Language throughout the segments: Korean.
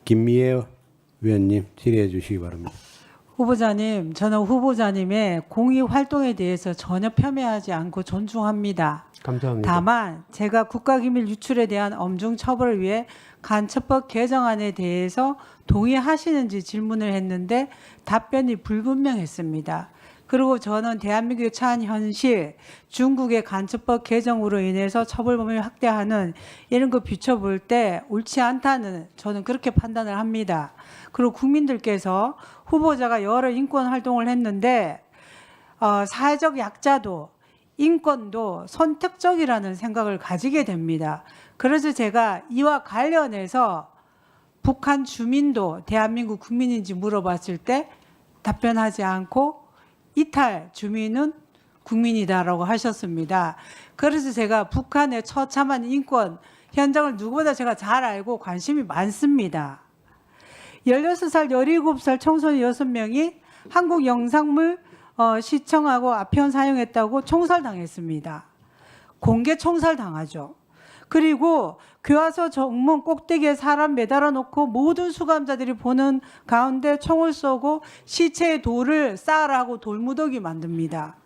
김미애 위원님 질의해 주시기 바랍니다. 후보자님, 저는 후보자님의 공익 활동에 대해서 전혀 폄훼하지 않고 존중합니다. 감사합니다. 다만 제가 국가기밀 유출에 대한 엄중 처벌을 위해 간첩법 개정안에 대해서 동의하시는지 질문을 했는데 답변이 불분명했습니다. 그리고 저는 대한민국에 처한 현실, 중국의 간첩법 개정으로 인해서 처벌 범위를 확대하는 이런 거 비춰볼 때 옳지 않다는 저는 그렇게 판단을 합니다. 그리고 국민들께서 후보자가 여러 인권 활동을 했는데 사회적 약자도 인권도 선택적이라는 생각을 가지게 됩니다. 그래서 제가 이와 관련해서 북한 주민도 대한민국 국민인지 물어봤을 때 답변하지 않고 이탈 주민은 국민이다라고 하셨습니다. 그래서 제가 북한의 처참한 인권 현장을 누구보다 제가 잘 알고 관심이 많습니다. 16살, 17살 청소년 6명이 한국 영상물 시청하고 아편 사용했다고 총살당했습니다. 공개 총살당하죠. 그리고 교화소 정문 꼭대기에 사람 매달아 놓고 모든 수감자들이 보는 가운데 총을 쏘고 시체에 돌을 쌓으라고 돌무더기 만듭니다.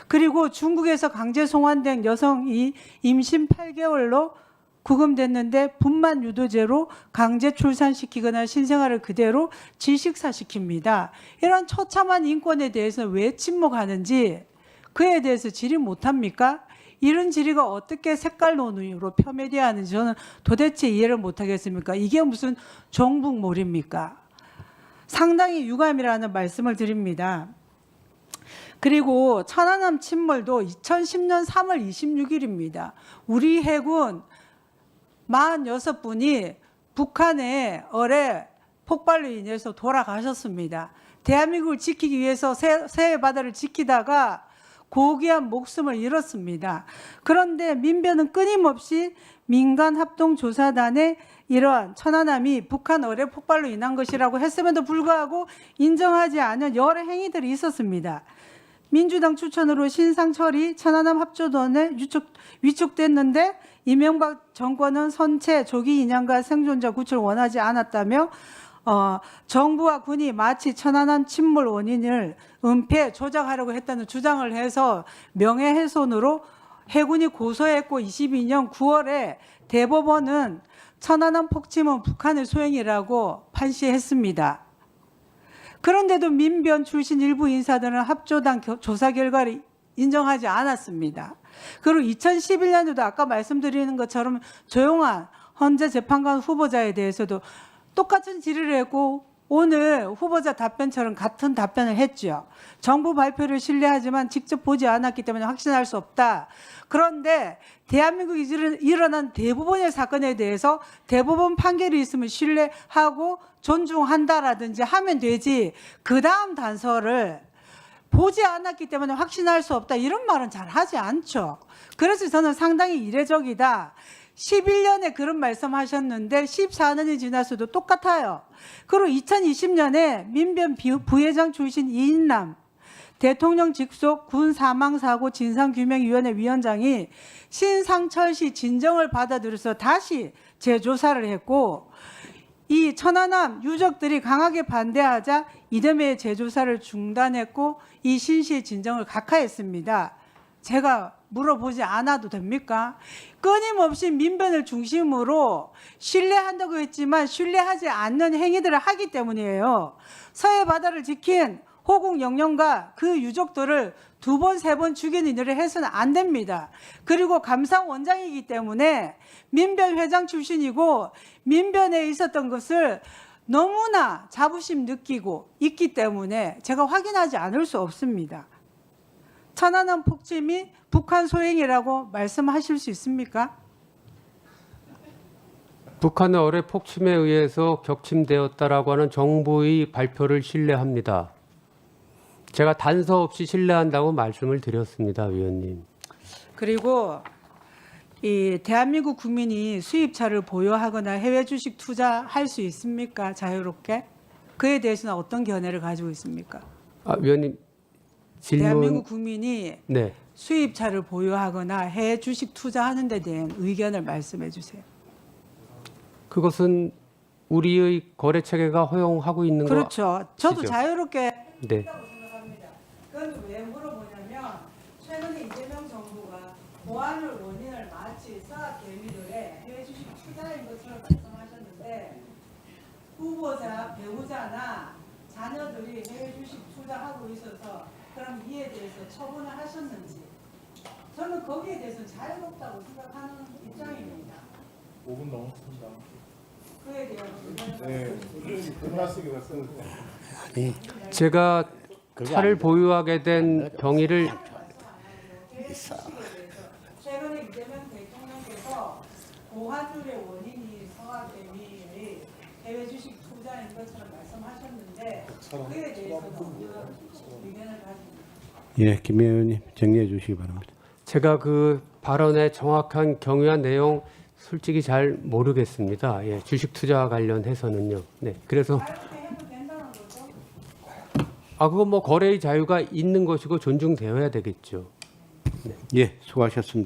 그리고 중국에서 강제 송환된 여성이 임신 8개월로 구금됐는데 분만 유도제로 강제 출산시키거나 신생아를 그대로 질식사시킵니다. 이런 처참한 인권에 대해서 왜 침묵하는지 그에 대해서 질의 못합니까? 이런 질의가 어떻게 색깔론으로 폄훼되어야 하는지 저는 도대체 이해를 못하겠습니까? 이게 무슨 종북몰입니까? 상당히 유감이라는 말씀을 드립니다. 그리고 천안함 침몰도 2010년 3월 26일입니다. 우리 해군 46분이 북한의 어뢰 폭발로 인해서 돌아가셨습니다. 대한민국을 지키기 위해서 서해 바다를 지키다가 고귀한 목숨을 잃었습니다. 그런데 민변은 끊임없이 민간합동조사단의 이러한 천안함이 북한 어뢰 폭발로 인한 것이라고 했음에도 불구하고 인정하지 않은 여러 행위들이 있었습니다. 민주당 추천으로 신상철이 천안함 합조단에 위촉됐는데 이명박 정권은 선체 조기 인양과 생존자 구출을 원하지 않았다며 정부와 군이 마치 천안함 침몰 원인을 은폐 조작하려고 했다는 주장을 해서 명예훼손으로 해군이 고소했고 22년 9월에 대법원은 천안함 폭침은 북한의 소행이라고 판시했습니다. 그런데도 민변 출신 일부 인사들은 합조단 조사 결과를 인정하지 않았습니다. 그리고 2011년에도 아까 말씀드리는 것처럼 조용한 헌재 재판관 후보자에 대해서도 똑같은 질의를 했고 오늘 후보자 답변처럼 같은 답변을 했죠. 정부 발표를 신뢰하지만 직접 보지 않았기 때문에 확신할 수 없다. 그런데 대한민국에 일어난 대부분의 사건에 대해서 대법원 판결이 있으면 신뢰하고 존중한다라든지 하면 되지 그 다음 단서를 보지 않았기 때문에 확신할 수 없다 이런 말은 잘 하지 않죠. 그래서 저는 상당히 이례적이다. 11년에 그런 말씀하셨는데 14년이 지났어도 똑같아요. 그리고 2020년에 민변 부회장 출신 이인남 대통령 직속 군 사망사고 진상규명위원회 위원장이 신상철 씨 진정을 받아들여서 다시 재조사를 했고 이 천안함 유족들이 강하게 반대하자 이듬해 재조사를 중단했고 이 신 씨의 진정을 각하했습니다. 제가 물어보지 않아도 됩니까? 끊임없이 민변을 중심으로 신뢰한다고 했지만 신뢰하지 않는 행위들을 하기 때문이에요. 서해 바다를 지킨 호국 영령과 그 유족들을 2번, 3번 죽이는 일을 해서는 안 됩니다. 그리고 감사원장이기 때문에 민변 회장 출신이고 민변에 있었던 것을 너무나 자부심 느끼고 있기 때문에 제가 확인하지 않을 수 없습니다. 천안함 폭침이 북한 소행이라고 말씀하실 수 있습니까? 북한의 어뢰 폭침에 의해서 격침되었다라고 하는 정부의 발표를 신뢰합니다. 제가 단서 없이 신뢰한다고 말씀을 드렸습니다, 위원님. 그리고 이 대한민국 국민이 수입차를 보유하거나 해외 주식 투자할 수 있습니까? 자유롭게? 그에 대해서는 어떤 견해를 가지고 있습니까? 위원님 질문. 대한민국 국민이 네. 수입차를 보유하거나 해외 주식 투자하는 데 대한 의견을 말씀해 주세요. 그것은 우리의 거래 체계가 허용하고 있는 그렇죠. 저도 아시죠? 자유롭게 네. 있다고 생각합니다. 그건 왜 물어보냐면 최근에 이재명 정부가 보안을 원인을 마치 사학 개미들의 해외 주식 투자인 것처럼 말씀하셨는데 후보자, 배우자나 자녀들이 해외 주식 투자하고 있어서 그럼 이에 대해서 처분을 하셨는지 저는 거기에 대해서는 자유롭다고 생각하는 입장입니다. 5분 넘었습니다. 그에 대한 네, 끝났으기로 했습니다. 아니, 제가 그거 차를 아니다. 보유하게 된 경위를 최근에 이재명 대통령께서 고환율의 원인이 서학개미의 해외 주식 투자인 것처럼 말씀하셨는데 그에 대해서는 어떤 의견을 가집니까? 예, 김 의원님 정리해 주시기 바랍니다. 제가 그 발언의 정확한 경위와 내용 솔직히 잘 모르겠습니다. 예, 주식 투자와 관련해서는요. 네, 그래서 자유롭게 해도 된다는 거죠? 그건 뭐 거래의 자유가 있는 것이고 존중되어야 되겠죠. 예, 수고하셨습니다.